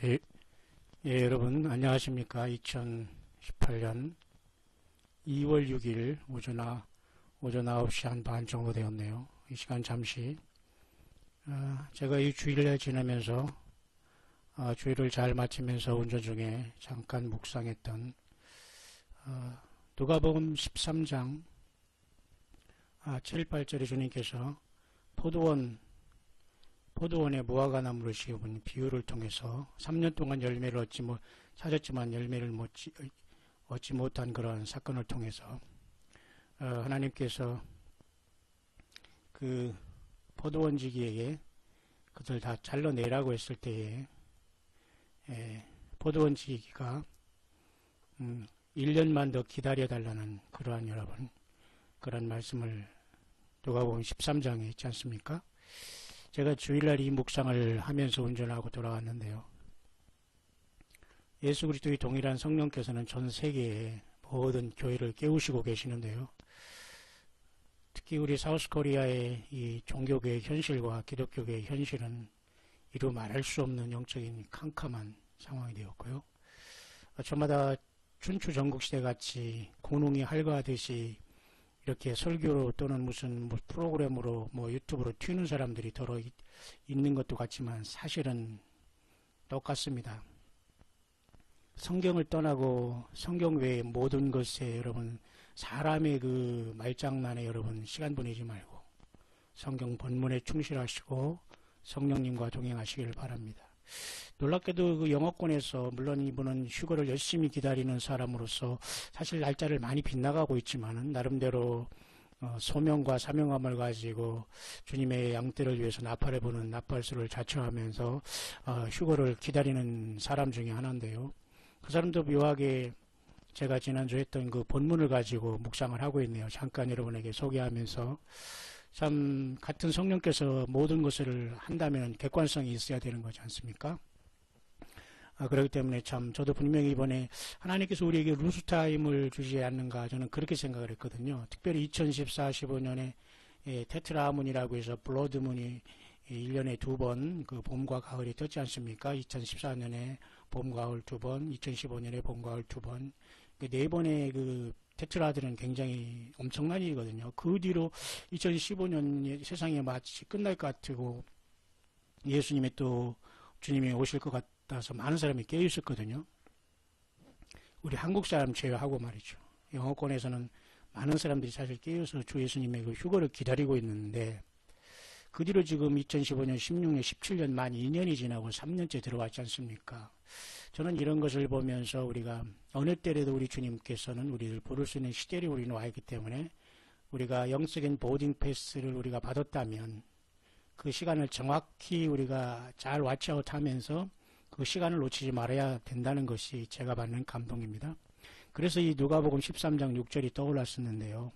예, 여러분 안녕하십니까. 2018년 2월 6일 오전 9시 한 반 정도 되었네요. 이 시간 잠시 제가 이 주일을 지내면서 주일을 잘 마치면서 운전 중에 잠깐 묵상했던 누가복음 13장 7, 8절에 주님께서 포도원에 무화과나무를 씌운 비유를 통해서 3년 동안 열매를 찾았지만 열매를 얻지 못한 그런 사건을 통해서 하나님께서 그 포도원지기에게 그들 다 잘라내라고 했을 때에 포도원지기가 1년만 더 기다려달라는 그러한 말씀을 누가복음 13장에 있지 않습니까? 제가 주일날 이 묵상을 하면서 운전하고 돌아왔는데요. 예수 그리스도의 동일한 성령께서는 전 세계의 모든 교회를 깨우시고 계시는데요. 특히 우리 사우스코리아의 이 종교계의 현실과 기독교계의 현실은 이루 말할 수 없는 영적인 캄캄한 상황이 되었고요. 저마다 춘추 전국시대 같이 공농이 할거하듯이 이렇게 설교로 또는 무슨 프로그램으로 유튜브로 튀는 사람들이 더러 있는 것도 같지만 사실은 똑같습니다. 성경을 떠나고 성경 외의 모든 것에 여러분 사람의 그 말장난에 여러분 시간 보내지 말고 성경 본문에 충실하시고 성령님과 동행하시기를 바랍니다. 놀랍게도 그 영어권에서 물론 이분은 휴거를 열심히 기다리는 사람으로서 사실 날짜를 많이 빗나가고 있지만은 나름대로 소명과 사명감을 가지고 주님의 양떼를 위해서 나팔해보는 나팔수를 자처하면서 휴거를 기다리는 사람 중에 하나인데요. 그 사람도 묘하게 제가 지난주 했던 그 본문을 가지고 묵상을 하고 있네요. 잠깐 여러분에게 소개하면서 참 같은 성령께서 모든 것을 한다면 객관성이 있어야 되는 거지 않습니까? 그렇기 때문에 참 저도 분명히 이번에 하나님께서 우리에게 루스타임을 주지 않는가 저는 그렇게 생각을 했거든요. 특별히 2014-15년에 테트라문이라고 해서 블러드문이 1년에 2번 그 봄과 가을이 떴지 않습니까? 2014년에 봄, 가을 2번, 2015년에 봄, 가을 2번. 그 4번의 그 테트라들은 굉장히 엄청난 일이거든요. 그 뒤로 2015년 세상이 마치 끝날 것 같고 예수님이 또 주님이 오실 것 같아서 많은 사람이 깨어 있었거든요. 우리 한국 사람 제외하고 말이죠. 영어권에서는 많은 사람들이 사실 깨어서 주 예수님의 그 휴거를 기다리고 있는데 그 뒤로 지금 2015년, 16년, 17년 만 2년이 지나고 3년째 들어왔지 않습니까? 저는 이런 것을 보면서 우리가 어느 때라도 우리 주님께서는 우리를 부를 수 있는 시대에 우리는 와 있기 때문에 우리가 영적인 보딩 패스를 우리가 받았다면 그 시간을 정확히 우리가 잘 왓치아웃 하면서 그 시간을 놓치지 말아야 된다는 것이 제가 받는 감동입니다. 그래서 이 누가복음 13장 6절이 떠올랐었는데요.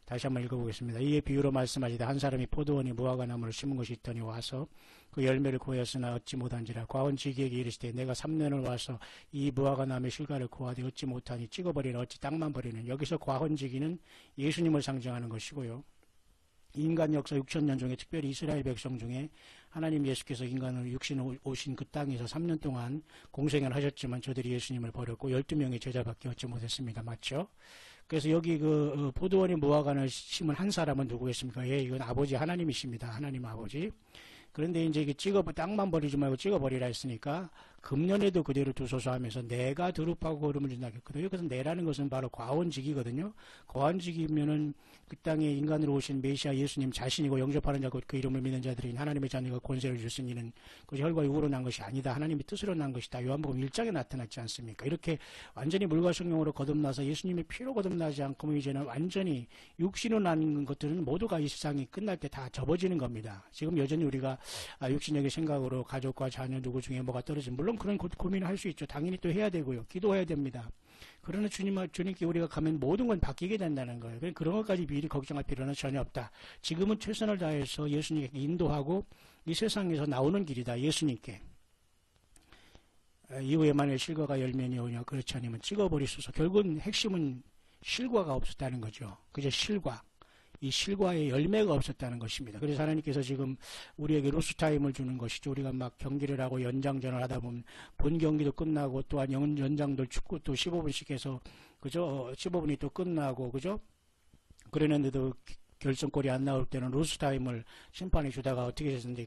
다시 한번 읽어보겠습니다. 이에 비유로 말씀하시되 한 사람이 포도원에 무화과나무를 심은 것이 있더니 와서 그 열매를 구하였으나 얻지 못한지라 과원지기에게 이르시되 내가 3년을 와서 이 무화과나무의 실과를 구하되 얻지 못하니 찍어버리는 어찌 땅만 버리는. 여기서 과원지기는 예수님을 상징하는 것이고요. 인간 역사 6,000년 중에 특별히 이스라엘 백성 중에 하나님 예수께서 인간을 육신으로 오신 그 땅에서 3년 동안 공생을 하셨지만 저들이 예수님을 버렸고 12명의 제자밖에 얻지 못했습니다. 맞죠? 그래서 여기 그 포도원에 무화과를 심은 한 사람은 누구겠습니까? 이건 아버지 하나님이십니다. 하나님 아버지. 그런데 이제 이게 땅만 버리지 말고 찍어버리라 했으니까 금년에도 그대로 두소서 하면서 내가 두릅하고 거름을 준다 했거든요. 그래서 내라는 것은 바로 과원직이거든요. 과원직이면은 그 땅에 인간으로 오신 메시아 예수님 자신이고 영접하는 자고 그 이름을 믿는 자들이 하나님의 자녀가 권세를 주신 이는 그것이 혈과 육으로 난 것이 아니다. 하나님의 뜻으로 난 것이다. 요한복음 1장에 나타났지 않습니까? 이렇게 완전히 물과 성령으로 거듭나서 예수님의 피로 거듭나지 않고 이제는 완전히 육신으로 난 것들은 모두가 이 세상이 끝날 때 다 접어지는 겁니다. 지금 여전히 우리가 육신적인 생각으로 가족과 자녀 누구 중에 뭐가 떨어지면 물론 그런 고민을 할 수 있죠. 당연히 또 해야 되고요. 기도해야 됩니다. 그러나 주님께 우리가 가면 모든 건 바뀌게 된다는 거예요. 그런 것까지 미리 걱정할 필요는 전혀 없다. 지금은 최선을 다해서 예수님께 인도하고 이 세상에서 나오는 길이다. 예수님께. 이후에 만약 실과가 열면이 오냐 그렇지 않으면 찍어버리소서. 결국은 핵심은 실과가 없었다는 거죠. 그저 실과. 이 실과의 열매가 없었다는 것입니다. 그래서 하나님께서 지금 우리에게 로스타임을 주는 것이죠. 우리가 막 경기를 하고 연장전을 하다 보면 본 경기도 끝나고 또한 연장들 축구 또 15분씩 해서 그죠? 15분이 또 끝나고 그죠? 그랬는데도 결승골이 안 나올 때는 로스타임을 심판이 주다가 어떻게 됐는데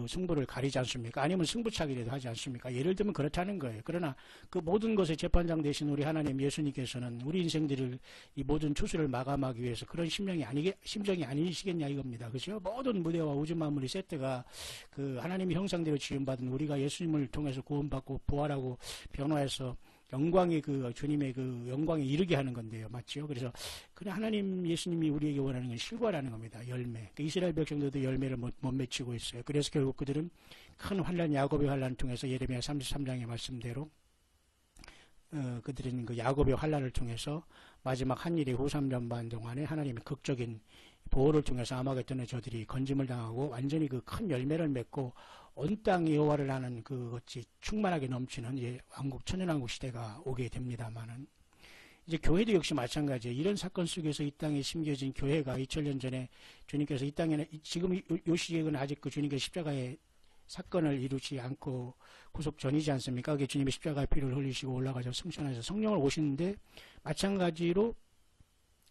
승부를 가리지 않습니까? 아니면 승부차기라도 하지 않습니까? 예를 들면 그렇다는 거예요. 그러나 그 모든 것의 재판장 되신 우리 하나님 예수님께서는 우리 인생들을 이 모든 추수를 마감하기 위해서 그런 심정이 아니시겠냐 이겁니다. 그죠? 모든 무대와 우주 만물의 세트가 그 하나님의 형상대로 지음받은 우리가 예수님을 통해서 구원받고 부활하고 변화해서 영광의 주님의 영광에 이르게 하는 건데요. 맞죠? 그래서 그냥 하나님 예수님이 우리에게 원하는 건 실과라는 겁니다. 열매. 이스라엘 백성들도 열매를 못 맺히고 있어요. 그래서 결국 그들은 큰 환란, 야곱의 환란을 통해서 예레미야 33장의 말씀대로 그들은 야곱의 환란을 통해서 마지막 한일의 후 3년 반 동안에 하나님의 극적인 보호를 통해서 아마겟돈에 저들이 건짐을 당하고 완전히 큰 열매를 맺고 온 땅이 여호와를 아는 그것이 충만하게 넘치는 왕국 천연왕국 시대가 오게 됩니다만은 이제 교회도 역시 마찬가지예요. 이런 사건 속에서 이 땅에 심겨진 교회가 2000년 전에 주님께서 이 땅에는 지금 이 시기에는 아직 주님께서 십자가의 사건을 이루지 않고 구속 전이지 않습니까? 그게 주님의 십자가의 피를 흘리시고 올라가서 승천해서 성령을 오시는데 마찬가지로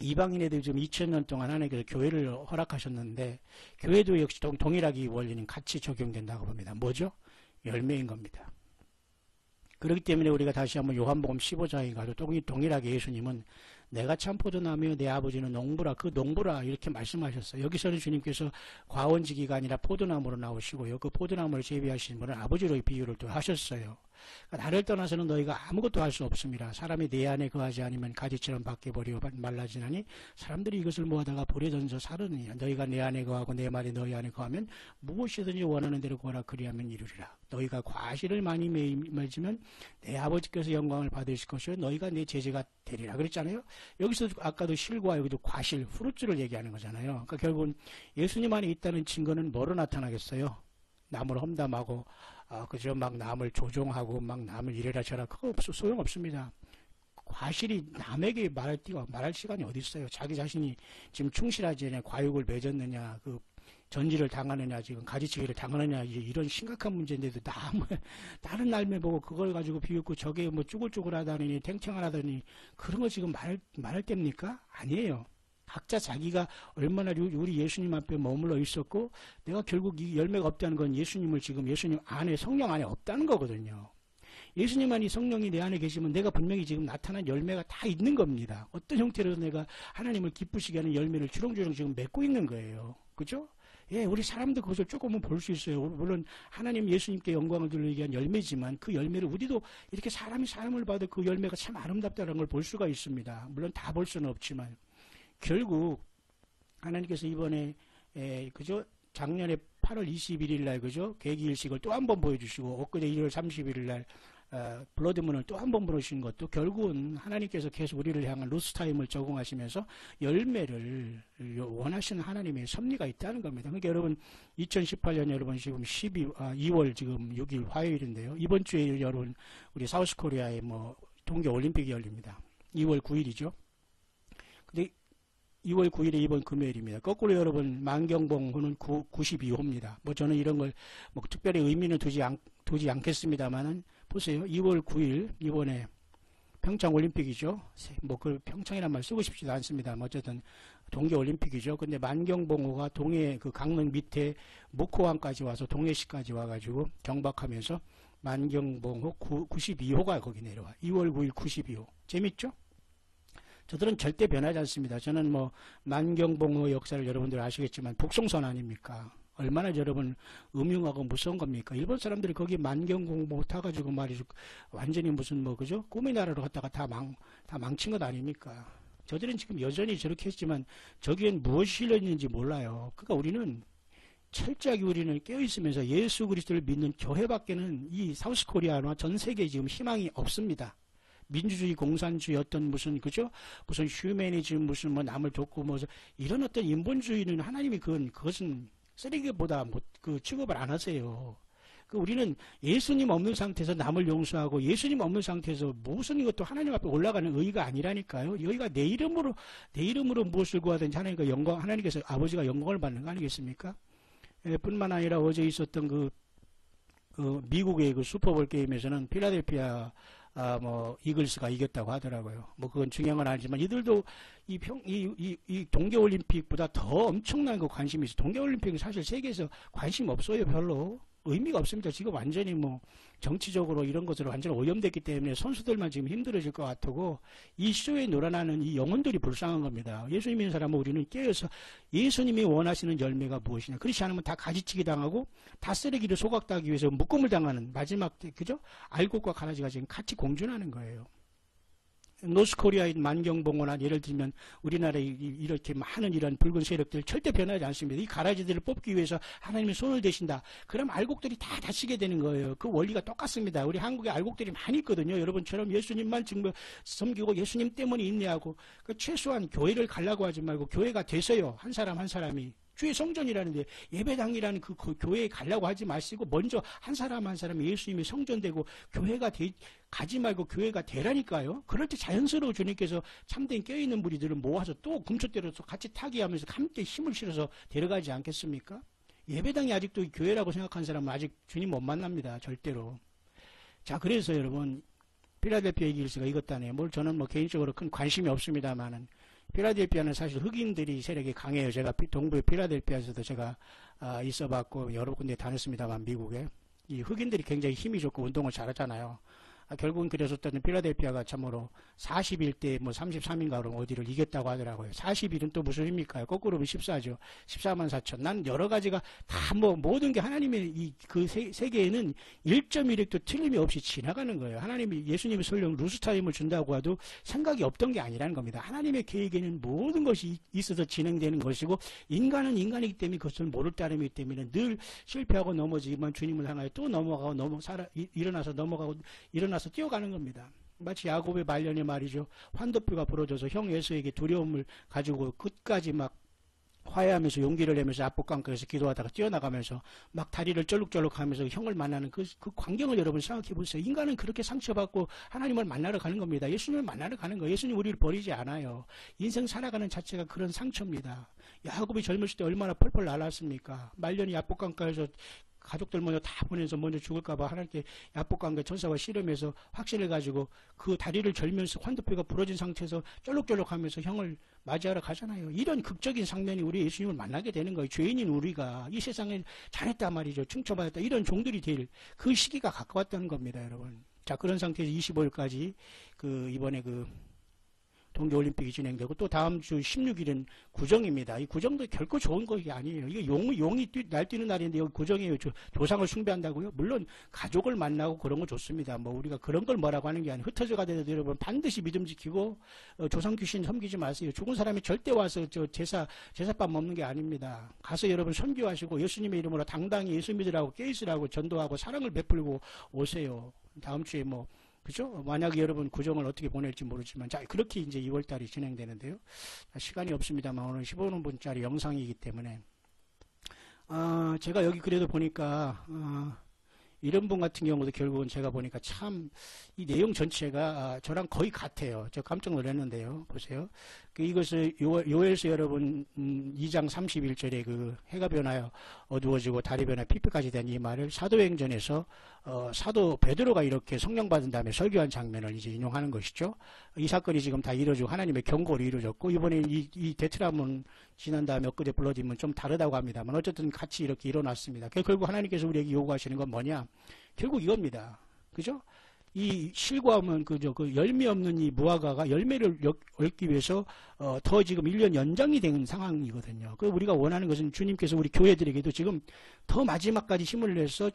이방인에도 지금 2000년 동안 하나님께서 교회를 허락하셨는데 교회도 역시 동일하게 이 원리는 같이 적용된다고 봅니다. 뭐죠? 열매인 겁니다. 그렇기 때문에 우리가 다시 한번 요한복음 15장에 가도 동일하게 예수님은 내가 참 포도나무요 내 아버지는 농부라 그 농부라 이렇게 말씀하셨어요. 여기서는 주님께서 과원지기가 아니라 포도나무로 나오시고요. 그 포도나무를 재배하신 분은 아버지로 비유를 또 하셨어요. 그러니까 나를 떠나서는 너희가 아무것도 할 수 없습니다. 사람이 내 안에 거하지 않으면 가지처럼 밖에 버리고 말라지나니 사람들이 이것을 모아다가 불에 던져 사르느니라. 너희가 내 안에 거하고 내 말이 너희 안에 거하면 무엇이든지 원하는 대로 구하라 그리하면 이루리라. 너희가 과실을 많이 맺으면 내 아버지께서 영광을 받으실 것이요 너희가 내 제자가 되리라 그랬잖아요. 여기서 아까도 실과 여기도 과실, 후르츠를 얘기하는 거잖아요. 그러니까 결국은 예수님 안에 있다는 증거는 뭐로 나타나겠어요? 남을 험담하고 그저 막 남을 조종하고 막 남을 이래라 저라 그거 소용없습니다. 과실이 남에게 말할 시간이 어디 있어요? 자기 자신이 지금 충실하지 않냐, 과욕을 맺었느냐, 전지를 당하느냐, 지금 가지치기를 당하느냐, 이런 심각한 문제인데도 다른 날매 보고 그걸 가지고 비웃고 저게 뭐 쭈글쭈글하다니, 탱탱하다니, 그런 거 지금 말할 때입니까? 아니에요. 각자 자기가 얼마나 우리 예수님 앞에 머물러 있었고, 내가 결국 이 열매가 없다는 건 예수님 안에, 성령 안에 없다는 거거든요. 예수님 안에 성령이 내 안에 계시면 내가 분명히 지금 나타난 열매가 다 있는 겁니다. 어떤 형태로 내가 하나님을 기쁘시게 하는 열매를 주렁주렁 지금 맺고 있는 거예요. 그죠? 예, 우리 사람도 그것을 조금은 볼 수 있어요. 물론 하나님 예수님께 영광을 돌리기 위한 열매지만 그 열매를 우리도 이렇게 사람이 사람을 봐도 그 열매가 참 아름답다는 걸 볼 수가 있습니다. 물론 다 볼 수는 없지만 결국 하나님께서 이번에 그죠? 작년에 8월 21일 날 그죠? 계기일식을 또 한 번 보여주시고 엊그제 1월 31일 날 블러드문을 또 한 번 부르신 것도 결국은 하나님께서 계속 우리를 향한 로스타임을 적용하시면서 열매를 원하시는 하나님의 섭리가 있다는 겁니다. 그러니까 여러분 2018년 여러분 지금 2월 지금 6일 화요일인데요. 이번 주에 여러분 우리 사우스코리아에 동계올림픽이 열립니다. 2월 9일이죠. 근데 2월 9일에 이번 금요일입니다. 거꾸로 여러분 만경봉호는 92호입니다. 저는 이런 걸 특별히 의미는 두지 않겠습니다만은 보세요. 2월 9일 이번에 평창 올림픽이죠. 그 평창이란 말 쓰고 싶지도 않습니다. 어쨌든 동계 올림픽이죠. 근데 만경봉호가 동해 그 강릉 밑에 목호항까지 와서 동해시까지 와가지고 경박하면서 만경봉호 92호가 거기 내려와. 2월 9일 92호. 재밌죠? 저들은 절대 변하지 않습니다. 저는 만경봉호 역사를 여러분들 아시겠지만 북송선 아닙니까? 얼마나 여러분 음흉하고 무서운 겁니까? 일본 사람들이 거기 만경봉호 타가지고 말이죠. 완전히 무슨 그죠? 꿈의 나라로 갔다가 다 망친 것 아닙니까? 저들은 지금 여전히 저렇게 했지만 저기엔 무엇이 실려있는지 몰라요. 그러니까 우리는 철저하게 우리는 깨어있으면서 예수 그리스도를 믿는 교회밖에는 이 사우스코리아나 전 세계에 지금 희망이 없습니다. 민주주의, 공산주의 무슨 휴메니즘 남을 돕고 이런 어떤 인본주의는 하나님이 그것은 쓰레기보다 취급을 안 하세요. 우리는 예수님 없는 상태에서 남을 용서하고 예수님 없는 상태에서 무슨 이것도 하나님 앞에 올라가는 의의가 아니라니까요. 의의가 내 이름으로 무엇을 구하든지 하나님께서 아버지가 영광을 받는 거 아니겠습니까? 뿐만 아니라 어제 있었던 그 미국의 그 슈퍼볼 게임에서는 필라델피아 이글스가 이겼다고 하더라고요. 그건 중요한 건 아니지만 이들도 이 동계올림픽보다 더 엄청난 그 관심이 있어요. 동계올림픽은 사실 세계에서 관심 없어요. 별로. 의미가 없습니다. 지금 완전히 정치적으로 이런 것으로 완전히 오염됐기 때문에 선수들만 지금 힘들어질 것 같고 이 쇼에 놀아나는 이 영혼들이 불쌍한 겁니다. 예수님 믿는 사람은 우리는 깨어서 예수님이 원하시는 열매가 무엇이냐. 그렇지 않으면 다 가지치기 당하고 다 쓰레기를 소각하기 위해서 묶음을 당하는 마지막 때, 그죠? 알곡과 가라지가 지금 같이 공존하는 거예요. 노스코리아의 만경봉호나 예를 들면 우리나라에 이렇게 많은 이런 붉은 세력들 절대 변하지 않습니다. 이 가라지들을 뽑기 위해서 하나님의 손을 대신다. 그럼 알곡들이 다 다치게 되는 거예요. 그 원리가 똑같습니다. 우리 한국에 알곡들이 많이 있거든요. 여러분처럼 예수님만 섬기고 예수님 때문에 인내하고 최소한 교회를 가려고 하지 말고 교회가 돼서요. 한 사람 한 사람이. 주의 성전이라는데 예배당이라는 그 교회에 가려고 하지 마시고 먼저 한 사람 한 사람이 예수님의 성전되고 교회가 가지 말고 교회가 되라니까요. 그럴 때 자연스러워 주님께서 참된 깨어있는 무리들을 모아서 또 금초대로서 같이 타기하면서 함께 힘을 실어서 데려가지 않겠습니까? 예배당이 아직도 교회라고 생각하는 사람은 아직 주님 못 만납니다. 절대로. 자, 그래서 여러분 필라델피아 이글스가 이겼다네요. 저는 개인적으로 큰 관심이 없습니다만은 필라델피아는 사실 흑인들이 세력이 강해요. 제가 동부의 필라델피아에서도 제가 있어봤고 여러 군데 다녔습니다만 미국에 이 흑인들이 굉장히 힘이 좋고 운동을 잘하잖아요. 결국은 그래서 어떤 필라델피아가 참으로 41대 33인가 그럼 어디를 이겼다고 하더라고요. 41은 또 무슨 의미입니까? 거꾸로 보면 14죠. 14만 4천. 난 여러 가지가 다 모든 게 하나님의 그 세계에는 1.1획도 틀림이 없이 지나가는 거예요. 하나님이 예수님이 설령 루스타임을 준다고 해도 생각이 없던 게 아니라는 겁니다. 하나님의 계획에는 모든 것이 있어서 진행되는 것이고 인간은 인간이기 때문에 그것을 모를 따름이기 때문에 늘 실패하고 넘어지지만 주님을 향하여 또 넘어가고 일어나서 뛰어가는 겁니다. 마치 야곱의 말년에 말이죠. 환도뼈가 부러져서 형 에서에게 두려움을 가지고 끝까지 막 화해하면서 용기를 내면서 압복강가에서 기도하다가 뛰어나가면서 막 다리를 쩔룩쩔룩하면서 형을 만나는 그 광경을 여러분 생각해 보세요. 인간은 그렇게 상처받고 하나님을 만나러 가는 겁니다. 예수님을 만나러 가는 거예요. 예수님 우리를 버리지 않아요. 인생 살아가는 자체가 그런 상처입니다. 야곱이 젊었을 때 얼마나 펄펄 날았습니까? 말년이 압복강가에서 가족들 먼저 다 보내서 먼저 죽을까봐 하나님께 야복강가 천사와 씨름해서 확신을 가지고 그 다리를 절면서 환도뼈가 부러진 상태에서 쩔룩쩔룩하면서 형을 맞이하러 가잖아요. 이런 극적인 장면이 우리 예수님을 만나게 되는 거예요. 죄인인 우리가 이 세상에 잘했단 말이죠. 칭찬받았다. 이런 종들이 될 그 시기가 가까웠다는 겁니다, 여러분. 자, 그런 상태에서 25일까지 이번에 동계올림픽이 진행되고 또 다음 주 16일은 구정입니다. 이 구정도 결코 좋은 것이 아니에요. 이게 용이 날뛰는 날인데 여기 구정이에요. 조상을 숭배한다고요? 물론 가족을 만나고 그런 거 좋습니다. 우리가 그런 걸 뭐라고 하는 게 아니에요. 흩어져 가더라도 여러분 반드시 믿음 지키고 조상 귀신 섬기지 마세요. 죽은 사람이 절대 와서 제사밥 먹는 게 아닙니다. 가서 여러분 선교하시고 예수님의 이름으로 당당히 예수 믿으라고 깨있으라고 전도하고 사랑을 베풀고 오세요. 다음 주에 그죠? 만약에 여러분 구정을 어떻게 보낼지 모르지만, 자, 그렇게 이제 2월달이 진행되는데요. 시간이 없습니다만, 오늘 15분짜리 영상이기 때문에, 제가 여기 그래도 보니까, 이런 분 같은 경우도 결국은 제가 보니까 참 이 내용 전체가 저랑 거의 같아요. 저 깜짝 놀랐는데요. 보세요. 이것을 요엘서 여러분 2장 31절에 해가 변하여 어두워지고 달이 변하여 피피까지 된 이 말을 사도행전에서 사도 베드로가 이렇게 성령 받은 다음에 설교한 장면을 이제 인용하는 것이죠. 이 사건이 지금 다 이루어지고 하나님의 경고로 이루어졌고 이번에 이 데트라문 지난 다음에 엊그제 블러디문 좀 다르다고 합니다만 어쨌든 같이 이렇게 일어났습니다. 결국 하나님께서 우리에게 요구하시는 건 뭐냐? 결국 이겁니다. 그죠? 이 실과하면 그 열매 없는 이 무화과가 열매를 얻기 위해서 더 지금 1년 연장이 된 상황이거든요. 그 우리가 원하는 것은 주님께서 우리 교회들에게도 지금 더 마지막까지 힘을 내서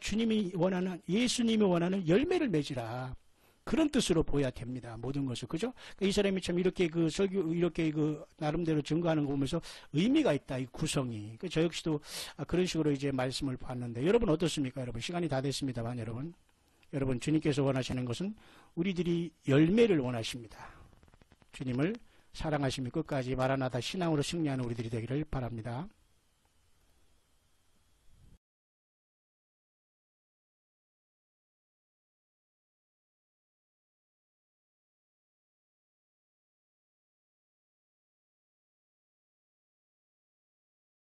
예수님이 원하는 열매를 맺으라. 그런 뜻으로 보여야 됩니다. 모든 것을. 그죠? 이 사람이 참 이렇게 이렇게 나름대로 증거하는 거 보면서 의미가 있다. 이 구성이. 저 역시도 그런 식으로 이제 말씀을 봤는데 여러분 어떻습니까? 여러분 시간이 다 됐습니다만 여러분 주님께서 원하시는 것은 우리들이 열매를 원하십니다. 주님을 사랑하시며 끝까지 마라나다 신앙으로 승리하는 우리들이 되기를 바랍니다.